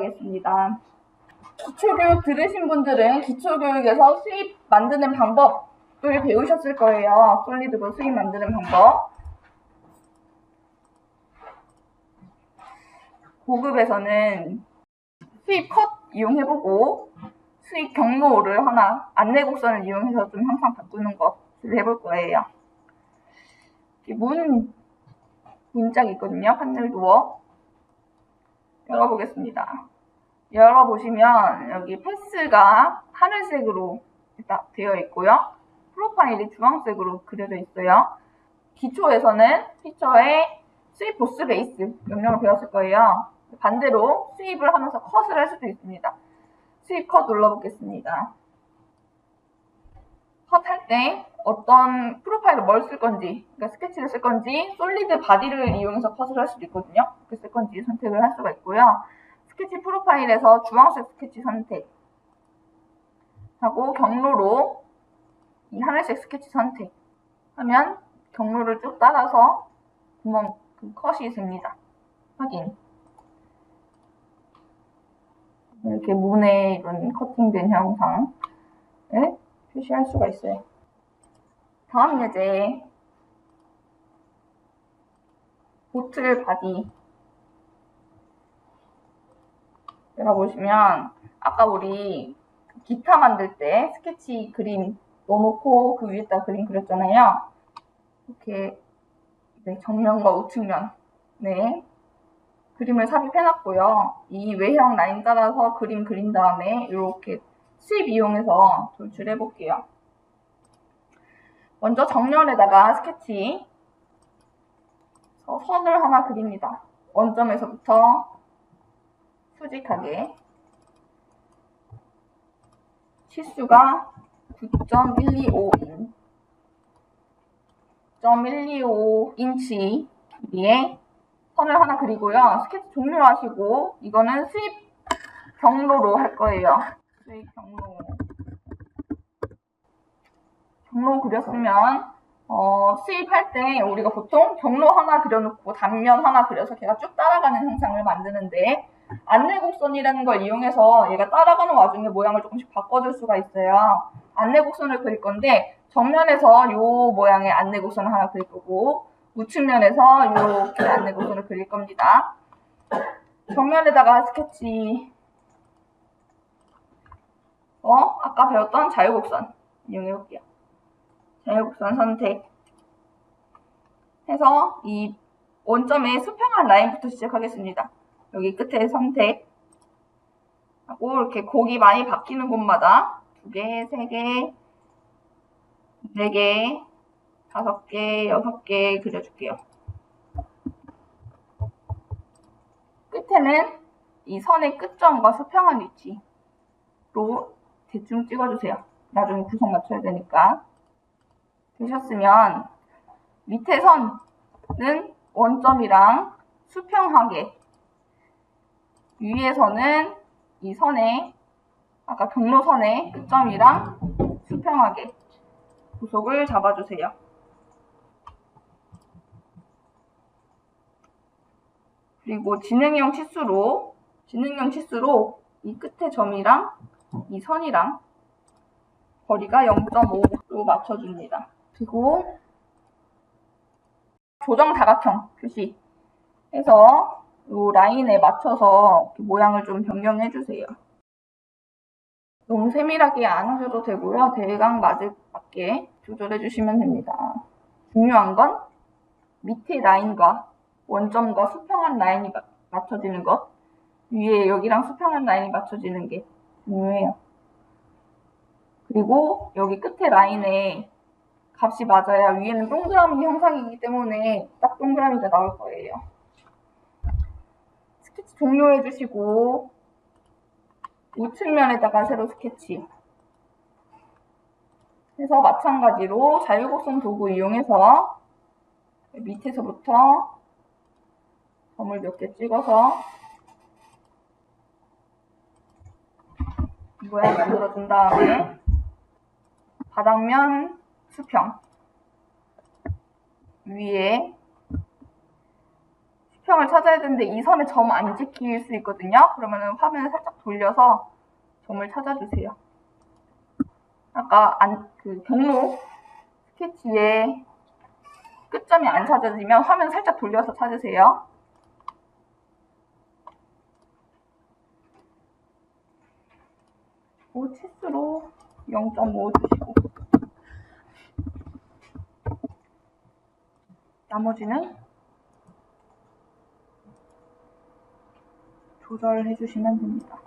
하겠습니다. 기초교육 들으신 분들은 기초교육에서 수입 만드는 방법을 배우셨을 거예요. 솔리드로 수입 만드는 방법. 고급에서는 수입 컷 이용해보고 수입 경로를 하나, 안내곡선을 이용해서 좀 항상 바꾸는 것을 해볼 거예요. 문짝이 있거든요. 판넬도어. 열어보겠습니다. 열어보시면 여기 패스가 하늘색으로 되어 있고요. 프로파일이 주황색으로 그려져 있어요. 기초에서는 피처에 수입 보스 베이스 명령을 배웠을 거예요. 반대로 수입을 하면서 컷을 할 수도 있습니다. 수입 컷 눌러보겠습니다. 컷 할 때 어떤 프로파일을 뭘 쓸 건지, 그러니까 스케치를 쓸 건지, 솔리드 바디를 이용해서 컷을 할 수도 있거든요. 어떻게 쓸 건지 선택을 할 수가 있고요. 스케치 프로파일에서 주황색 스케치 선택하고 경로로 이 하늘색 스케치 선택하면 경로를 쭉 따라서 구멍, 컷이 됩니다. 확인. 이렇게 문에 이런 커팅된 형상을 표시할 수가 있어요. 다음 예제 보틀 바디 열어보시면 아까 우리 기타 만들 때 스케치 그림 넣어놓고 그 위에다 그림 그렸잖아요. 이렇게 정면과 우측면 그림을 삽입해놨고요. 이 외형 라인 따라서 그림 그린 다음에 이렇게 수입 이용해서 돌출해볼게요. 먼저 정면에다가 스케치 선을 하나 그립니다. 원점에서부터 수직하게 치수가 9.125인치 위에 선을 하나 그리고요. 스케치 종료하시고 이거는 수입 경로로 할 거예요. 수입 경로 그렸으면 수입할 때 우리가 보통 경로 하나 그려놓고 단면 하나 그려서 걔가 쭉 따라가는 형상을 만드는데 안내곡선이라는 걸 이용해서 얘가 따라가는 와중에 모양을 조금씩 바꿔줄 수가 있어요. 안내곡선을 그릴 건데 정면에서 이 모양의 안내곡선을 하나 그릴 거고 우측면에서 이렇게 안내곡선을 그릴 겁니다. 정면에다가 스케치 아까 배웠던 자유곡선 이용해 볼게요. 자유곡선 선택 해서 이 원점의 수평한 라인부터 시작하겠습니다. 여기 끝에 선택하고 이렇게 곡이 많이 바뀌는 곳마다 2개, 3개, 4개, 5개, 6개 그려줄게요. 끝에는 이 선의 끝점과 수평한 위치로 대충 찍어주세요. 나중에 구성 맞춰야 되니까. 되셨으면 밑에 선은 원점이랑 수평하게, 위에서는 이 선에 아까 경로선의 끝점이랑 수평하게 구속을 잡아주세요. 그리고 지능형 치수로 이 끝에 점이랑 이 선이랑 거리가 0.5로 맞춰줍니다. 그리고 조정 다각형 표시해서 이 라인에 맞춰서 모양을 좀 변경해주세요. 너무 세밀하게 안 하셔도 되고요. 대강 맞게 조절해주시면 됩니다. 중요한 건 밑에 라인과 원점과 수평한 라인이 맞춰지는 것, 위에 여기랑 수평한 라인이 맞춰지는 게 중요해요. 그리고 여기 끝에 라인에 값이 맞아야 위에는 동그라미 형상이기 때문에 딱 동그라미가 나올 거예요. 스케치 종료해주시고 우측면에다가 세로 스케치 해서 마찬가지로 자유곡선 도구 이용해서 밑에서부터 점을 몇 개 찍어서 모양 만들어준 다음에 바닥면 수평 위에 평을 찾아야 되는데 이 선에 점 안 찍힐 수 있거든요. 그러면 화면을 살짝 돌려서 점을 찾아주세요. 아까 그 경로 스케치에 끝점이 안 찾아지면 화면 살짝 돌려서 찾으세요. 치수로 0.5 주시고 나머지는 조절해 주시면 됩니다.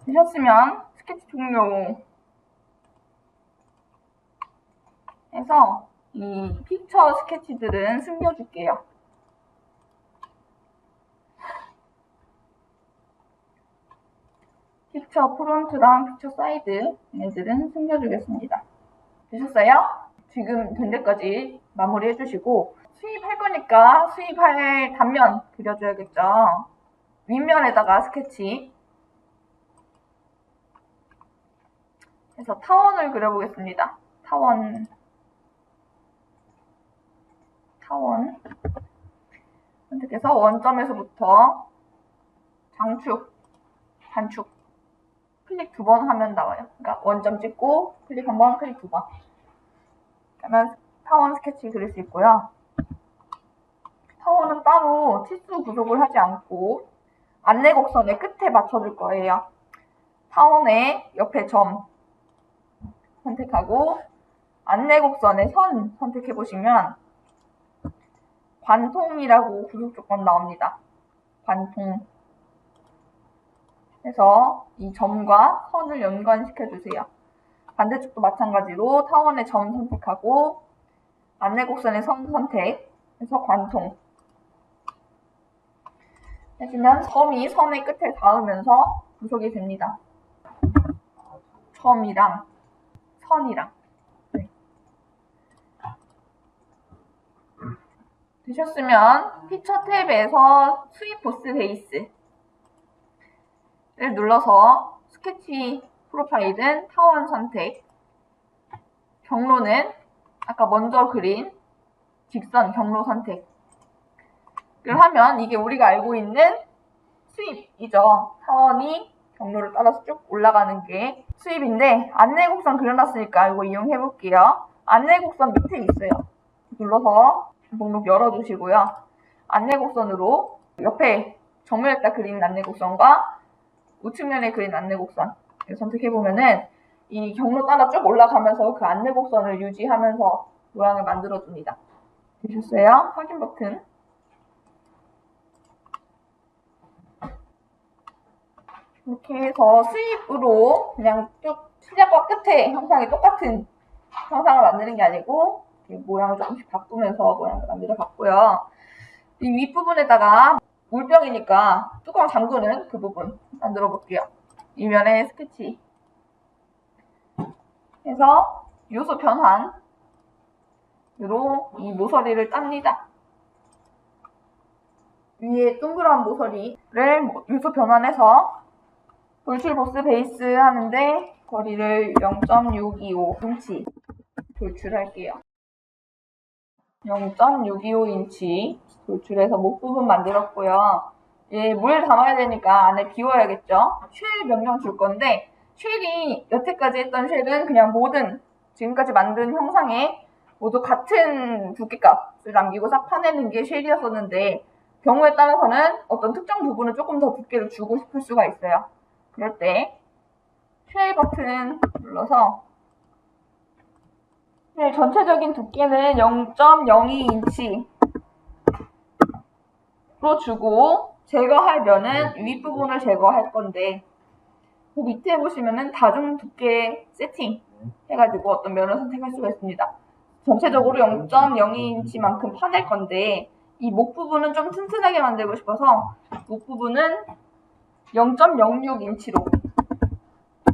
되셨으면 스케치 종료 해서 이 픽처 스케치들은 숨겨줄게요. 픽처 프론트랑 픽처 사이드 얘네들은 숨겨주겠습니다. 되셨어요? 지금 된 데까지 마무리 해주시고 수입할 거니까 수입할 단면 그려줘야겠죠. 윗면에다가 스케치 해서 타원을 그려보겠습니다. 타원 선택해서 원점에서부터 장축, 단축 클릭 2번 하면 나와요. 그러니까 원점 찍고 클릭 1번, 클릭 2번. 그러면 타원 스케치 그릴 수 있고요. 타원은 따로 치수 구속을 하지 않고 안내 곡선의 끝에 맞춰줄 거예요. 타원의 옆에 점 선택하고 안내 곡선의 선 선택해 보시면 관통이라고 구속 조건 나옵니다. 관통 해서 이 점과 선을 연관시켜 주세요. 반대쪽도 마찬가지로 타원의 점 선택하고 안내 곡선의 선 선택해서 관통 해주면 점이 선의 끝에 닿으면서 구속이 됩니다. 점이랑 선이랑. 네. 되셨으면 피처 탭에서 스윗 보스 베이스를 눌러서 스케치 프로파일은 타원 선택, 경로는 아까 먼저 그린 직선 경로 선택을 하면 이게 우리가 알고 있는 스윕이죠. 타원이 경로를 따라서 쭉 올라가는 게 스윕인데 안내 곡선 그려놨으니까 이거 이용해 볼게요. 안내 곡선 밑에 있어요. 눌러서 목록 열어두시고요. 안내 곡선으로 옆에 정면에다 그린 안내 곡선과 우측면에 그린 안내 곡선 선택해 보면은 이 경로 따라 쭉 올라가면서 그 안내 곡선을 유지하면서 모양을 만들어 줍니다. 되셨어요? 확인 버튼. 이렇게 해서 수입으로 그냥 쭉 시작과 끝에 형상이 똑같은 형상을 만드는 게 아니고 모양을 조금씩 바꾸면서 모양을 만들어 봤고요. 이 윗부분에다가 물병이니까 뚜껑 잠그는 그 부분 만들어 볼게요. 이면에 스케치 해서 요소 변환으로 이 모서리를 땁니다. 위에 동그란 모서리를 요소 변환해서 돌출 보스 베이스 하는데 거리를 0.625인치 돌출할게요. 0.625인치 돌출해서 목 부분 만들었고요. 물 담아야 되니까 안에 비워야겠죠. 쉘 명령 줄 건데 쉘이 여태까지 했던 쉘은 그냥 모든 지금까지 만든 형상에 모두 같은 두께값을 남기고 싹 파내는 게 쉘이었었는데 경우에 따라서는 어떤 특정 부분은 조금 더 두께를 주고 싶을 수가 있어요. 그럴 때 쉘 버튼 눌러서 전체적인 두께는 0.02인치로 주고 제거할 면은 윗부분을 제거할 건데 그 밑에 보시면은 다중 두께 세팅 해가지고 어떤 면을 선택할 수가 있습니다. 전체적으로 0.02인치만큼 파낼 건데 이 목 부분은 좀 튼튼하게 만들고 싶어서 목 부분은 0.06인치로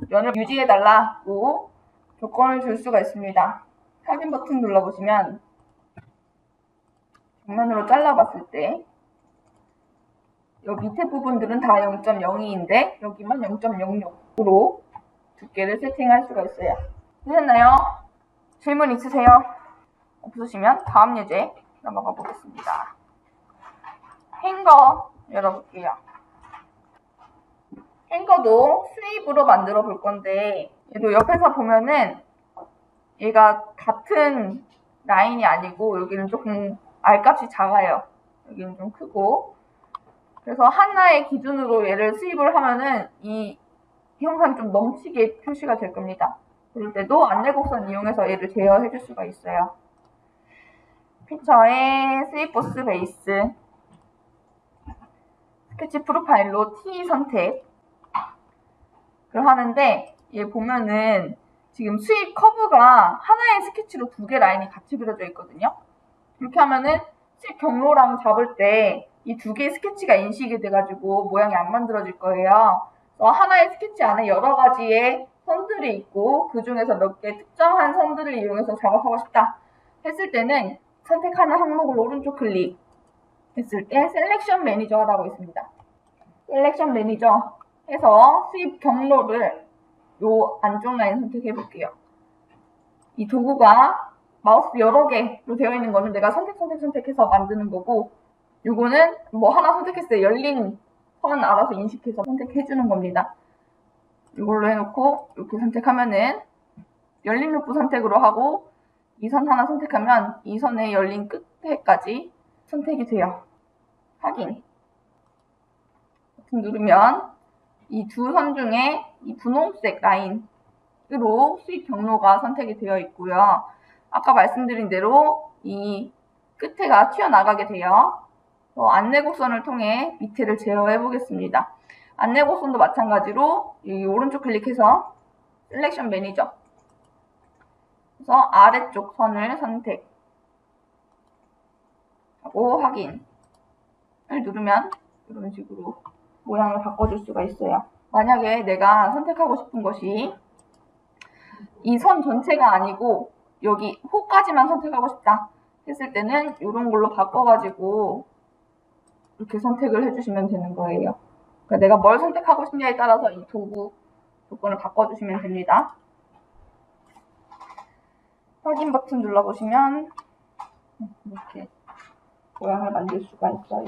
면을 유지해달라고 조건을 줄 수가 있습니다. 확인 버튼 눌러보시면 정면으로 잘라봤을 때 여기 밑에 부분들은 다 0.02인데 여기만 0.06으로 두께를 세팅할 수가 있어요. 되셨나요? 질문 있으세요? 없으시면 다음 예제 넘어가 보겠습니다. 행거 열어볼게요. 행거도 수입으로 만들어 볼 건데 얘도 옆에서 보면은 얘가 같은 라인이 아니고 여기는 조금 알값이 작아요. 여기는 좀 크고 그래서 하나의 기준으로 얘를 수입을 하면은 이 형상이 좀 넘치게 표시가 될 겁니다. 그럴 때도 안내곡선 이용해서 얘를 제어해 줄 수가 있어요. 픽처에 수입보스 베이스 스케치 프로파일로 T 선택을 하는데 얘 보면은 지금 수입 커브가 하나의 스케치로 두 개 라인이 같이 그려져 있거든요. 이렇게 하면은 수입 경로랑 잡을 때 이 두 개의 스케치가 인식이 돼가지고 모양이 안 만들어질 거예요. 그래서 하나의 스케치 안에 여러 가지의 선들이 있고 그 중에서 몇 개 특정한 선들을 이용해서 작업하고 싶다 했을 때는 선택하는 항목을 오른쪽 클릭 했을 때 셀렉션 매니저라고 있습니다. 셀렉션 매니저 해서 수입 경로를 요 안쪽 라인 선택해 볼게요. 이 도구가 마우스 여러 개로 되어 있는 거는 내가 선택해서 만드는 거고 요거는 뭐 하나 선택했을 때 열린 선 알아서 인식해서 선택해 주는 겁니다. 이걸로 해놓고 이렇게 선택하면은 열린 루프 선택으로 하고 이 선 하나 선택하면 이 선의 열린 끝에까지 선택이 돼요. 확인 버튼 누르면 이 두 선 중에 이 분홍색 라인으로 수입 경로가 선택이 되어 있고요. 아까 말씀드린 대로 이 끝에가 튀어나가게 돼요. 안내곡선을 통해 밑에를 제어해 보겠습니다. 안내곡선도 마찬가지로 여기 오른쪽 클릭해서 셀렉션 매니저 그래서 아래쪽 선을 선택하고 확인을 누르면 이런 식으로 모양을 바꿔줄 수가 있어요. 만약에 내가 선택하고 싶은 것이 이 선 전체가 아니고 여기 호까지만 선택하고 싶다 했을 때는 이런 걸로 바꿔가지고 이렇게 선택을 해주시면 되는 거예요. 그러니까 내가 뭘 선택하고 싶냐에 따라서 이 도구 조건을 바꿔주시면 됩니다. 확인 버튼 눌러보시면 이렇게 모양을 만들 수가 있어요.